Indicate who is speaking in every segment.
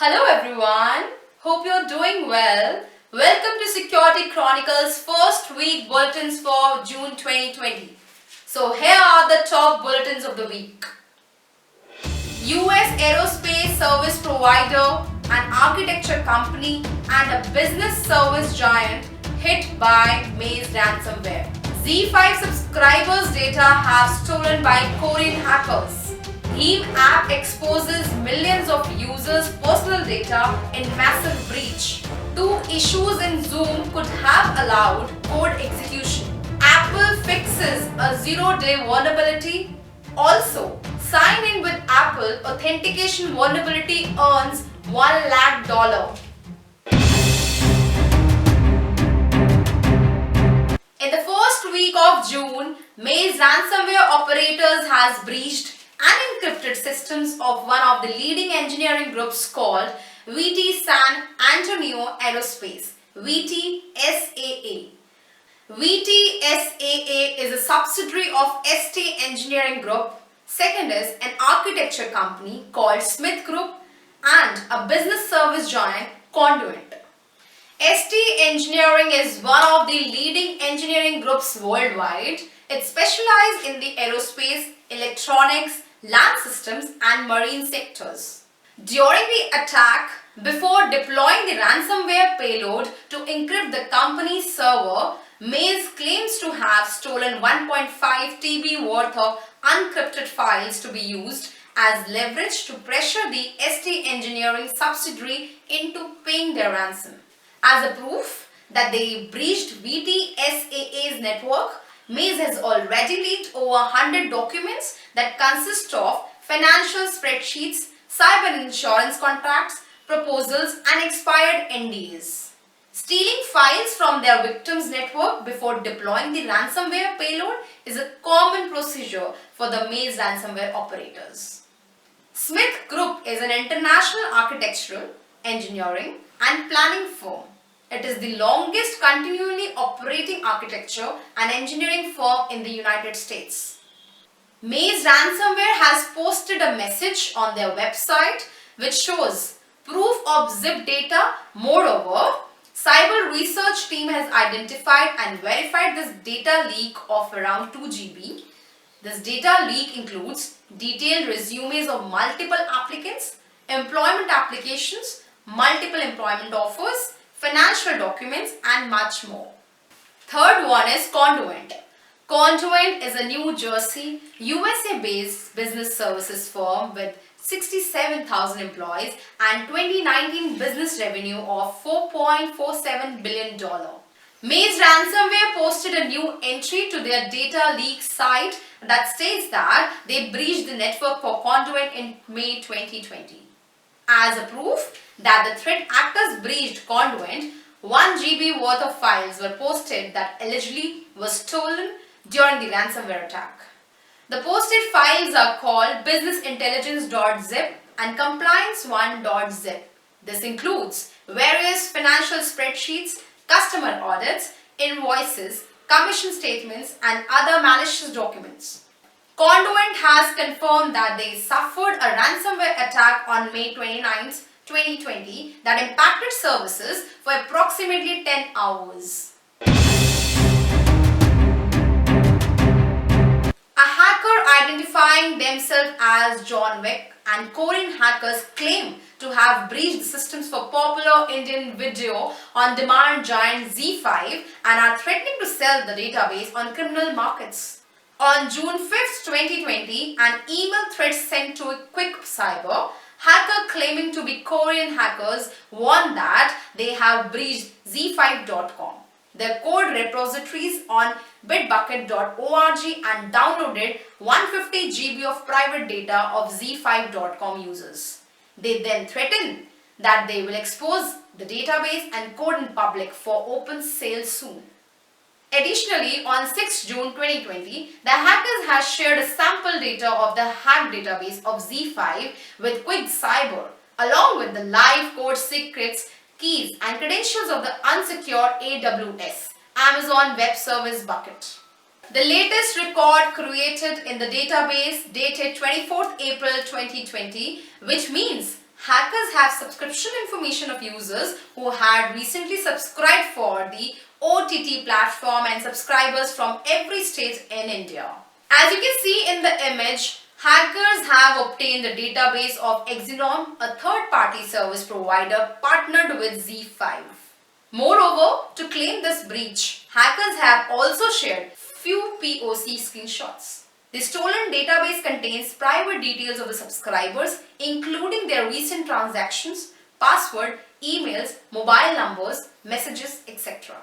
Speaker 1: Hello everyone, hope you're doing well. Welcome to Security Chronicle's first week bulletins for June 2020. So here are the top bulletins of the week. US aerospace service provider, an architecture company and a business service giant hit by Maze ransomware. Z5 subscribers' data have stolen by Korean hackers. Heme app exposes millions of users' personal data in massive breach. 2 issues in Zoom could have allowed code execution. Apple fixes a 0-day vulnerability. Also, sign in with Apple authentication vulnerability earns $1 lakh. In the first week of June, Maze ransomware operators has breached unencrypted systems of one of the leading engineering groups called VT San Antonio Aerospace, VTSAA. VTSAA is a subsidiary of ST Engineering Group. Second is an architecture company called Smith Group and a business service giant, Conduent. ST Engineering is one of the leading engineering groups worldwide. It specializes in the aerospace, electronics, land systems and marine sectors. During the attack, before deploying the ransomware payload to encrypt the company's server, Maze claims to have stolen 1.5 TB worth of unencrypted files to be used as leverage to pressure the ST Engineering subsidiary into paying their ransom. As a proof that they breached VTSAA's network, Maze has already leaked over 100 documents that consist of financial spreadsheets, cyber insurance contracts, proposals and expired NDAs. Stealing files from their victims' network before deploying the ransomware payload is a common procedure for the Maze ransomware operators. Smith Group is an international architectural, engineering and planning firm. It is the longest continually operating architecture and engineering firm in the United States. Maze ransomware has posted a message on their website which shows proof of zip data. Moreover, cyber research team has identified and verified this data leak of around 2 GB. This data leak includes detailed resumes of multiple applicants, employment applications, multiple employment offers, financial documents and much more. Third one is Conduent. Conduent is a New Jersey, USA-based business services firm with 67,000 employees and 2019 business revenue of $4.47 billion. Maze ransomware posted a new entry to their data leak site that states that they breached the network for Conduent in May 2020. As a proof that the threat actors breached Conduent, 1 GB worth of files were posted that allegedly were stolen during the ransomware attack. The posted files are called businessintelligence.zip and compliance1.zip. This includes various financial spreadsheets, customer audits, invoices, commission statements and other malicious documents. Conduent has confirmed that they suffered a ransomware attack on May 29, 2020 that impacted services for approximately 10 hours. A hacker identifying themselves as John Wick and Korean hackers claim to have breached the systems for popular Indian video on demand giant Z5 and are threatening to sell the database on criminal markets. On June 5, 2020, an email thread sent to a Quick Cyber hacker claiming to be Korean hackers warned that they have breached z5.com, their code repositories on bitbucket.org and downloaded 150 GB of private data of z5.com users. They then threaten that they will expose the database and code in public for open sale soon. Additionally, on 6 June 2020, the hackers have shared a sample data of the hacked database of Z5 with Quick Cyber, along with the live code secrets, keys and credentials of the unsecured AWS, Amazon Web Service bucket. The latest record created in the database dated 24th April 2020, which means hackers have subscription information of users who had recently subscribed for the OTT platform and subscribers from every state in India. As you can see in the image, hackers have obtained the database of Exenom, a third-party service provider partnered with Z5. Moreover, to claim this breach, hackers have also shared few POC screenshots. The stolen database contains private details of the subscribers, including their recent transactions, password, emails, mobile numbers, messages, etc.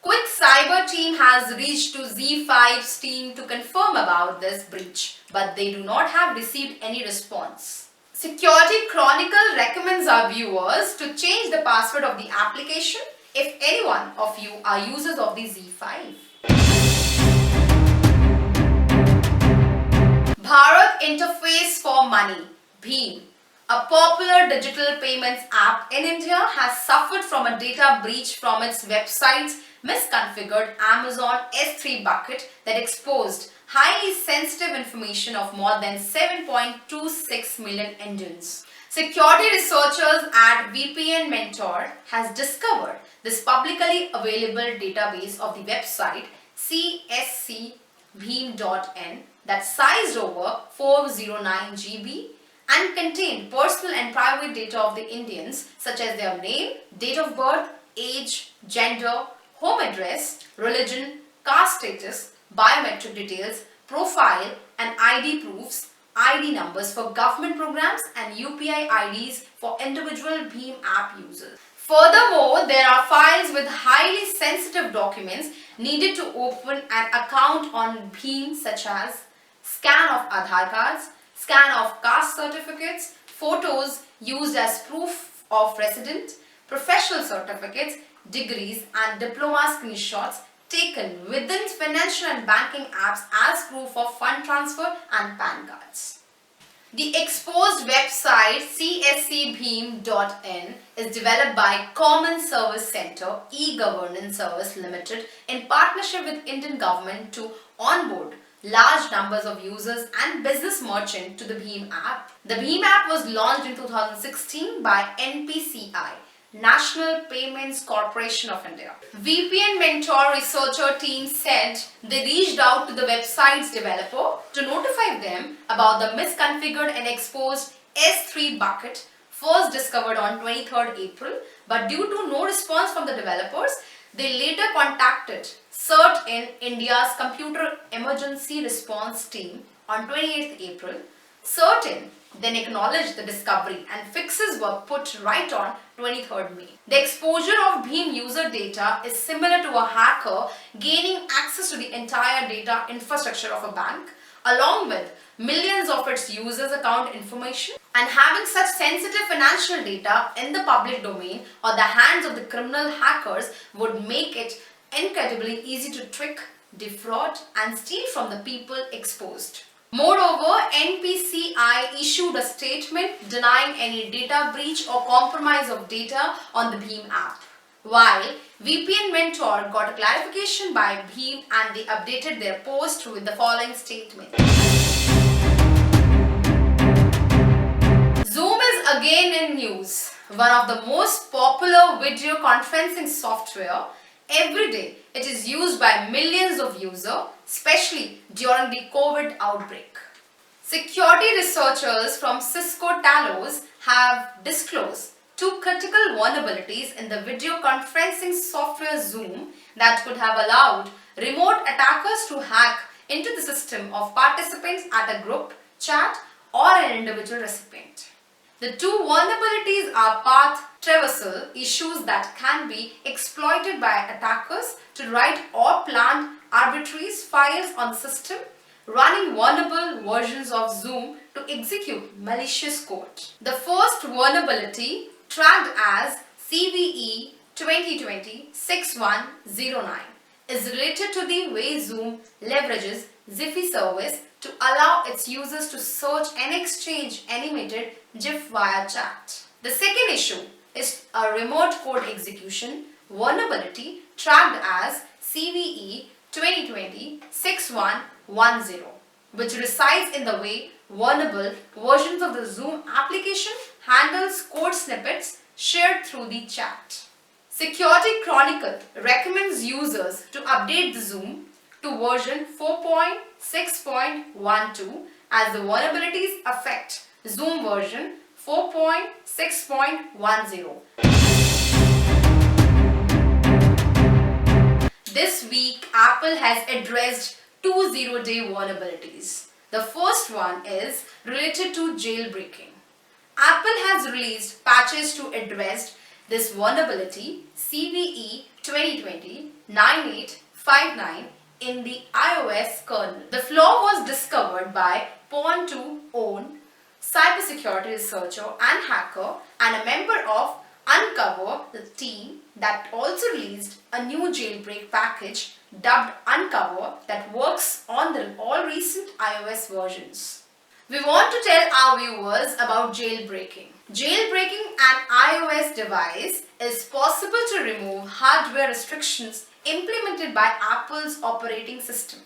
Speaker 1: Quick Cyber team has reached to Z5's team to confirm about this breach, but they do not have received any response. Security Chronicle recommends our viewers to change the password of the application if any one of you are users of the Z5. Bharat Interface for Money, BHIM, a popular digital payments app in India, has suffered from a data breach from its website's misconfigured Amazon S3 bucket that exposed highly sensitive information of more than 7.26 million Indians. Security researchers at VPN Mentor has discovered this publicly available database of the website cscbheem.in that sized over 409 GB and contained personal and private data of the Indians such as their name, date of birth, age, gender, home address, religion, caste status, biometric details, profile and ID proofs, ID numbers for government programs and UPI IDs for individual BHIM app users. Furthermore, there are files with highly sensitive documents needed to open an account on BHIM such as scan of Aadhaar cards, scan of caste certificates, photos used as proof of resident, professional certificates, degrees and diploma screenshots taken within financial and banking apps as proof of fund transfer and PAN cards. The exposed website cscbheem.in is developed by Common Service Center e-Governance Service Limited in partnership with Indian government to onboard large numbers of users and business merchants to the BHIM app. The BHIM app was launched in 2016 by NPCI, National Payments Corporation of India. VPN Mentor researcher team said they reached out to the website's developer to notify them about the misconfigured and exposed S3 bucket first discovered on 23rd April, but due to no response from the developers, they later contacted CERT in India's Computer Emergency Response Team on 28th April. CERT then acknowledged the discovery and fixes were put right on 23rd May. The exposure of BHIM user data is similar to a hacker gaining access to the entire data infrastructure of a bank, along with millions of its users' account information, and having such sensitive financial data in the public domain or the hands of the criminal hackers would make it incredibly easy to trick, defraud and steal from the people exposed. Moreover, NPCI issued a statement denying any data breach or compromise of data on the BHIM app, while VPN Mentor got a clarification by BHIM and they updated their post with the following statement. Zoom is again in news. One of the most popular video conferencing software. Every day, it is used by millions of users, especially during the COVID outbreak. Security researchers from Cisco Talos have disclosed two critical vulnerabilities in the video conferencing software Zoom that could have allowed remote attackers to hack into the system of participants at a group chat or an individual recipient. The two vulnerabilities are path traversal issues that can be exploited by attackers to write or plant arbitrary files on the system, running vulnerable versions of Zoom to execute malicious code. The first vulnerability, tracked as CVE 2020-6109, is related to the way Zoom leverages Ziffy service to allow its users to search and exchange animated GIF via chat. The second issue is a remote code execution vulnerability tracked as CVE 2020-6110, which resides in the way vulnerable versions of the Zoom application handles code snippets shared through the chat. Security Chronicle recommends users to update the Zoom to version 4.6.12 as the vulnerabilities affect Zoom version 4.6.10. This week, Apple has addressed two zero-day vulnerabilities. The first one is related to jailbreaking. Apple has released patches to address this vulnerability CVE 2020-9859 in the iOS kernel. The flaw was discovered by Pwn2 own cybersecurity researcher and hacker and a member of Uncover, the team that also released a new jailbreak package dubbed Uncover that works on the all recent iOS versions. We want to tell our viewers about jailbreaking. Jailbreaking an iOS device is possible to remove hardware restrictions implemented by Apple's operating system.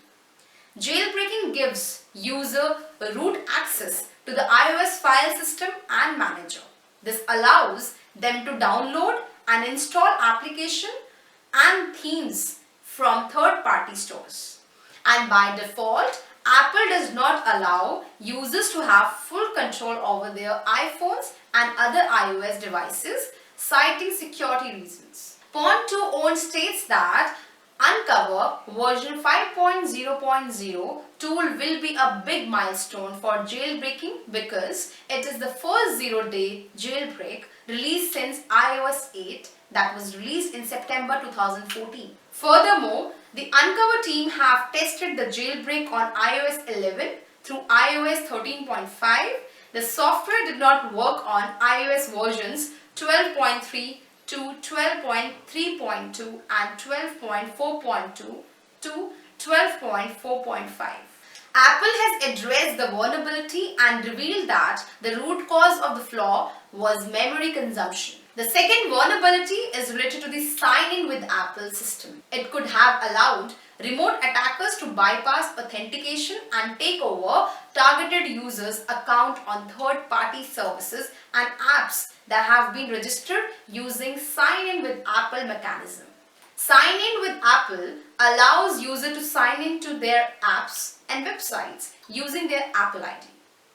Speaker 1: Jailbreaking gives user root access to the iOS file system and manager. This allows them to download and install applications and themes from third-party stores. And by default, Apple does not allow users to have full control over their iPhones and other iOS devices, citing security reasons. Pwn2 own states that Uncover version 5.0.0 tool will be a big milestone for jailbreaking because it is the first zero-day jailbreak released since iOS 8 that was released in September 2014. Furthermore, the Uncover team have tested the jailbreak on iOS 11 through iOS 13.5. The software did not work on iOS versions 12.3 to 12.3.2 and 12.4.2 to 12.4.5. Apple has addressed the vulnerability and revealed that the root cause of the flaw was memory consumption. The second vulnerability is related to the sign-in with Apple system. It could have allowed remote attackers to bypass authentication and take over targeted users' account on third-party services and apps that have been registered using sign-in with Apple mechanism. Sign-in with Apple allows users to sign in to their apps and websites using their Apple ID.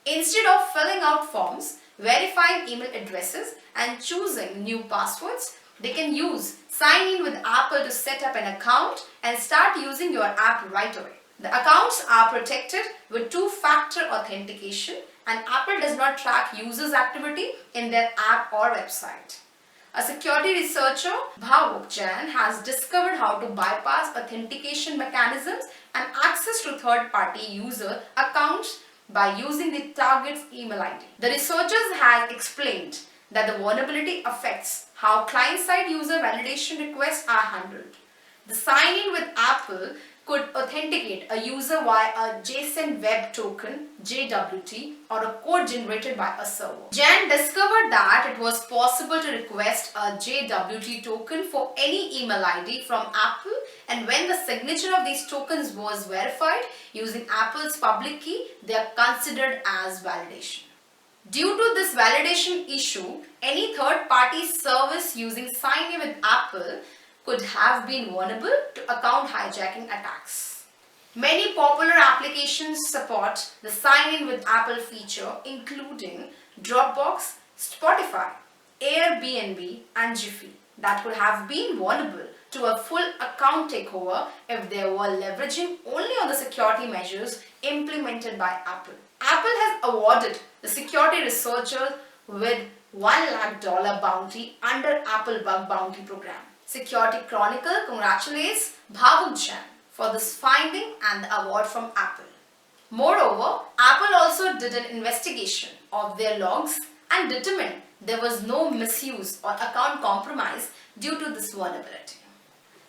Speaker 1: Instead of filling out forms, verifying email addresses and choosing new passwords, they can use Sign in with Apple to set up an account and start using your app right away. The accounts are protected with two-factor authentication and Apple does not track users' activity in their app or website. A security researcher, Jain, has discovered how to bypass authentication mechanisms and access to third-party user accounts by using the target's email ID. The researchers have explained that the vulnerability affects how client-side user validation requests are handled. The sign-in with Apple could authenticate a user via a JSON Web Token (JWT) or a code generated by a server. Jan discovered that it was possible to request a JWT token for any email ID from Apple, and when the signature of these tokens was verified using Apple's public key, they are considered as validation. Due to this validation issue, any third-party service using sign-in with Apple could have been vulnerable to account hijacking attacks. Many popular applications support the sign-in with Apple feature, including Dropbox, Spotify, Airbnb, and Jiffy, that could have been vulnerable to a full account takeover if they were leveraging only on the security measures implemented by Apple. Apple has awarded the security researchers with $1 lakh bounty under Apple Bug Bounty Program. Security Chronicle congratulates Jain for this finding and the award from Apple. Moreover, Apple also did an investigation of their logs and determined there was no misuse or account compromise due to this vulnerability.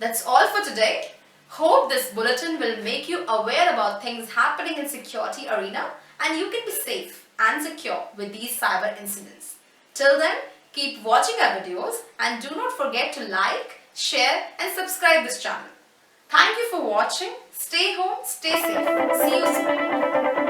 Speaker 1: That's all for today. Hope this bulletin will make you aware about things happening in security arena and you can be safe and secure with these cyber incidents. Till then, keep watching our videos and do not forget to like, share and subscribe this channel. Thank you for watching. Stay home, stay safe. See you soon.